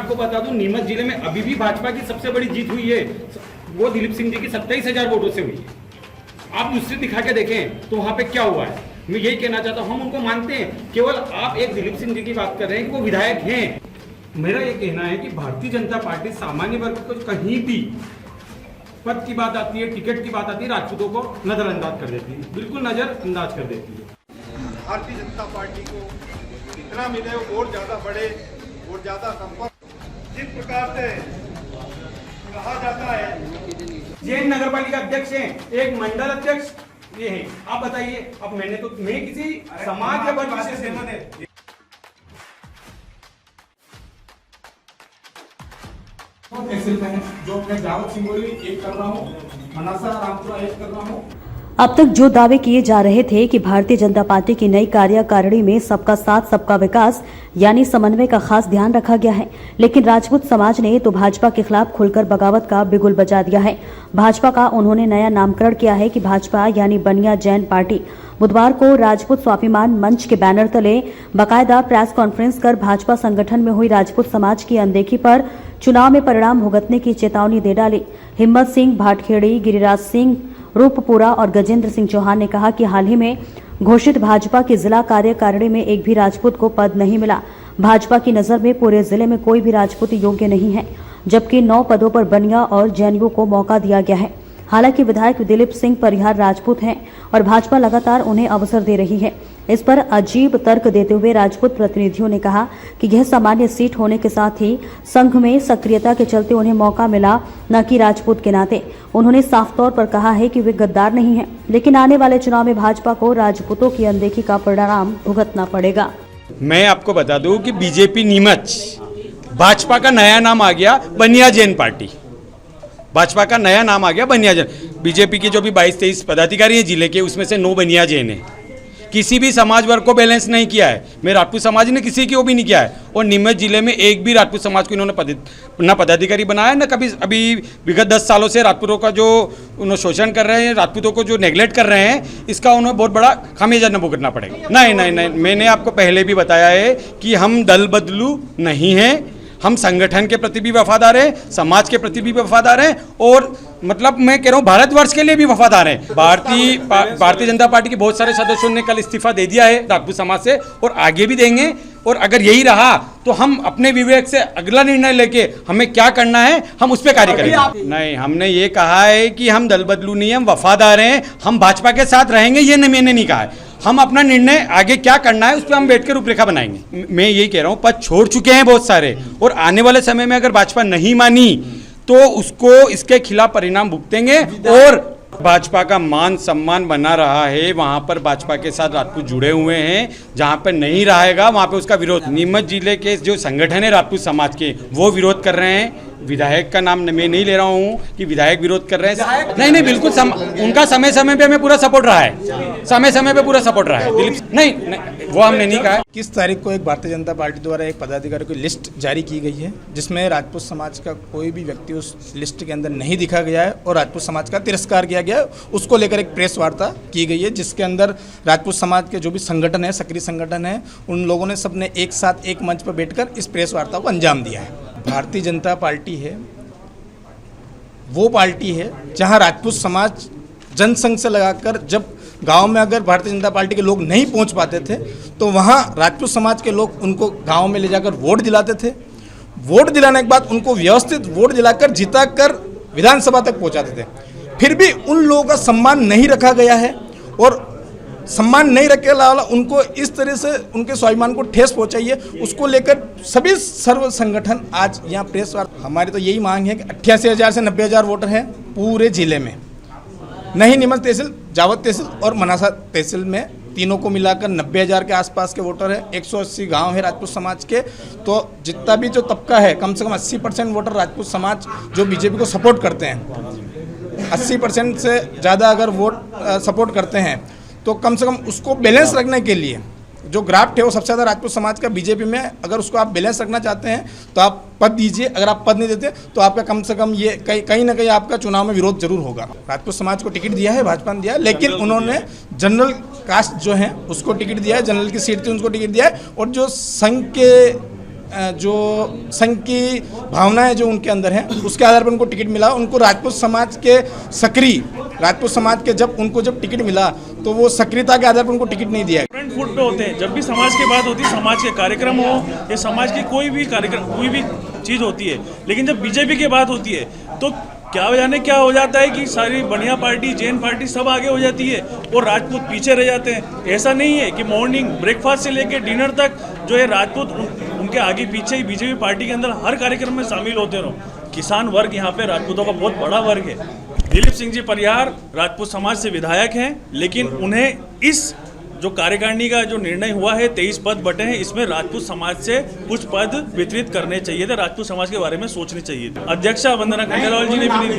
आपको बता दूं, नीमच जिले में अभी भी भाजपा की सबसे बड़ी जीत हुई है, वो दिलीप सिंह जी की 27,000 वोटों से हुई है। आप मुझसे दिखा के देखें तो वहां पे क्या हुआ है। मैं यही कहना चाहता हूं, हम उनको मानते हैं, केवल आप एक दिलीप सिंह जी की बात कर रहे हैं कि वो विधायक हैं। मेरा ये कहना है कि भारतीय जनता पार्टी सामान्य वर्ग को कहीं भी पद की बात आती है, टिकट की बात आती है, राजपूतों को नजरअंदाज कर देती है, बिल्कुल नजरअंदाज कर देती है। भारतीय जनता पार्टी को इतना मिले और ज्यादा बढ़े और ज्यादा संपर्क। जिस प्रकार से कहा जाता है, जैन नगर पालिका अध्यक्ष हैं, एक मंडल अध्यक्ष ये है। आप बताइए, अब मैं किसी समाज या वर्ग से सहमत है। तहसील में है, जो मैं जावत सिंगोली एक कर रहा हूँ, मनासा रामपुरा एक कर रहा हूँ। अब तक जो दावे किए जा रहे थे कि भारतीय जनता पार्टी की नई कार्यकारिणी में सबका साथ सबका विकास यानी समन्वय का खास ध्यान रखा गया है, लेकिन राजपूत समाज ने तो भाजपा के खिलाफ खुलकर बगावत का बिगुल बजा दिया है। भाजपा का उन्होंने नया नामकरण किया है कि भाजपा यानी बनिया जैन पार्टी। बुधवार को राजपूत स्वाभिमान मंच के बैनर तले बाकायदा प्रेस कॉन्फ्रेंस कर भाजपा संगठन में हुई राजपूत समाज की अनदेखी पर चुनाव में परिणाम भुगतने की चेतावनी दे डाली। हिम्मत सिंह भाटखेड़ी, गिरिराज सिंह रूपपुरा और गजेंद्र सिंह चौहान ने कहा कि हाल ही में घोषित भाजपा की जिला कार्यकारिणी में एक भी राजपूत को पद नहीं मिला। भाजपा की नजर में पूरे जिले में कोई भी राजपूत योग्य नहीं है, जबकि 9 पदों पर बनिया और जैनियों को मौका दिया गया है। हालांकि विधायक दिलीप सिंह परिहार राजपूत हैं और भाजपा लगातार उन्हें अवसर दे रही है। इस पर अजीब तर्क देते हुए राजपूत प्रतिनिधियों ने कहा कि यह सामान्य सीट होने के साथ ही संघ में सक्रियता के चलते उन्हें मौका मिला, न कि राजपूत के नाते। उन्होंने साफ तौर पर कहा है कि वे गद्दार नहीं हैं, लेकिन आने वाले चुनाव में भाजपा को राजपूतों की अनदेखी का परिणाम भुगतना पड़ेगा। मैं आपको बता दूं कि बीजेपी नीमच, भाजपा का नया नाम आ गया बनिया जैन पार्टी। भाजपा का नया नाम आ गया बनिया जैन। बीजेपी के जो भी 22-23 पदाधिकारी हैं जिले के, उसमें से 9 बनिया जैन हैं। किसी भी समाज वर्ग को बैलेंस नहीं किया है। मैं राजपूत समाज ने किसी को भी नहीं किया है, और नीमच जिले में एक भी राजपूत समाज को इन्होंने ना पदाधिकारी बनाया, ना कभी अभी विगत 10 सालों से राजपूतों का जो उन्होंने शोषण कर रहे हैं, राजपूतों को जो नेगलेक्ट कर रहे हैं, इसका उन्हें बहुत बड़ा खामियाजा न भुगतना पड़ेगा। नहीं, मैंने आपको पहले भी बताया है कि हम दल बदलू नहीं हैं। हम संगठन के प्रति भी वफादार हैं, समाज के प्रति भी वफादार हैं, और मतलब मैं कह रहा हूँ भारतवर्ष के लिए भी वफादार हैं। भारतीय जनता पार्टी के बहुत सारे सदस्यों ने कल इस्तीफा दे दिया है राजपूत समाज से, और आगे भी देंगे। और अगर यही रहा तो हम अपने विवेक से अगला निर्णय लेके हमें क्या करना है हम उस पर कार्य करेंगे। नहीं, हमने ये कहा है कि हम दल बदलू नहीं, हम वफादार हैं, हम भाजपा के साथ रहेंगे, ये मैंने नहीं कहा है। हम अपना निर्णय आगे क्या करना है उस पर हम बैठकर रूपरेखा बनाएंगे। मैं यही कह रहा हूँ, पद छोड़ चुके हैं बहुत सारे, और आने वाले समय में अगर भाजपा नहीं मानी तो उसको इसके खिलाफ परिणाम भुगतेंगे। और भाजपा का मान सम्मान बना रहा है, वहां पर भाजपा के साथ राजपूत जुड़े हुए हैं। जहां पर नहीं रहेगा वहां पे उसका विरोध। नीमच जिले के जो संगठन है राजपूत समाज के, वो विरोध कर रहे हैं। विधायक का नाम मैं नहीं ले रहा हूँ कि विधायक विरोध कर रहे हैं, नहीं, बिल्कुल उनका समय समय पे हमें पूरा सपोर्ट रहा है, समय समय पे पूरा सपोर्ट रहा है। दिलीप नहीं, वो हमने नहीं कहा है। किस तारीख को एक भारतीय जनता पार्टी द्वारा एक पदाधिकारी की लिस्ट जारी की गई है, जिसमें राजपूत समाज का कोई भी व्यक्ति उस लिस्ट के अंदर नहीं दिखा गया है, और राजपूत समाज का तिरस्कार किया गया है। उसको लेकर एक प्रेस वार्ता की गई है, जिसके अंदर राजपूत समाज के जो भी संगठन है, सक्रिय संगठन है, उन लोगों ने सबने एक साथ एक मंच पर बैठकर इस प्रेस वार्ता को अंजाम दिया है। भारतीय जनता पार्टी है वो पार्टी है जहां राजपूत समाज जनसंघ से लगाकर, जब गांव में अगर भारतीय जनता पार्टी के लोग नहीं पहुंच पाते थे तो वहां राजपूत समाज के लोग उनको गांव में ले जाकर वोट दिलाते थे। वोट दिलाने के बाद उनको व्यवस्थित वोट दिलाकर जिताकर विधानसभा तक पहुंचाते थे। फिर भी उन लोगों का सम्मान नहीं रखा गया है, और सम्मान नहीं रखे वाला उनको इस तरह से उनके स्वाभिमान को ठेस पहुंचाई है। उसको लेकर सभी सर्व संगठन आज यहाँ प्रेस वार्ता। हमारी तो यही मांग है कि 88,000 से 90,000 वोटर हैं पूरे जिले में, नहीं नीमच तहसील, जावत तहसील और मनासा तहसील में, तीनों को मिलाकर 90,000 के आसपास के वोटर हैं। 180 गांव है राजपूत समाज के, तो जितना भी जो तबका है, कम से कम 80% वोटर राजपूत समाज जो बीजेपी को सपोर्ट करते हैं, 80% से ज़्यादा अगर वोट सपोर्ट करते हैं, तो कम से कम उसको बैलेंस रखने के लिए जो ग्राफ्ट है वो सबसे ज़्यादा राजपूत समाज का बीजेपी में। अगर उसको आप बैलेंस रखना चाहते हैं तो आप पद दीजिए, अगर आप पद नहीं देते तो आपका कम से कम ये कहीं ना कहीं आपका चुनाव में विरोध जरूर होगा। राजपूत समाज को टिकट दिया है, भाजपा ने दिया है, लेकिन उन्होंने जनरल कास्ट जो है उसको टिकट दिया है, जनरल की सीट थी उनको टिकट दिया है, और जो संघ के जो संघ की भावनाएं जो उनके अंदर हैं उसके आधार पर उनको टिकट मिला। उनको राजपूत समाज के सक्रिय राजपूत समाज के जब टिकट मिला तो वो सक्रियता के आधार पर उनको टिकट नहीं दिया। फ्रंट फुट पे होते हैं। जब भी समाज की बात होती है, समाज के कार्यक्रम हो या समाज की कोई भी कार्यक्रम, कोई भी चीज़ होती है, लेकिन जब बीजेपी की बात होती है तो क्या जाने क्या हो जाता है कि सारी बढ़िया पार्टी, जैन पार्टी सब आगे हो जाती है और राजपूत पीछे रह जाते हैं। ऐसा नहीं है कि मॉर्निंग ब्रेकफास्ट से लेकर डिनर तक जो है राजपूत उनके आगे पीछे ही बीजेपी पार्टी के अंदर हर कार्यक्रम में शामिल होते रहो। किसान वर्ग यहाँ पे राजपूतों का बहुत बड़ा वर्ग है। दिलीप सिंह जी परिहार राजपूत समाज से विधायक हैं, लेकिन उन्हें इस जो कार्यकारिणी का जो निर्णय हुआ है 23 पद बटे हैं, इसमें राजपूत समाज से कुछ पद वितरित करने चाहिए थे, राजपूत समाज के बारे में सोचनी चाहिए थी। अध्यक्षा वंदना खंडेलवाल जी ने भी नहीं दिया।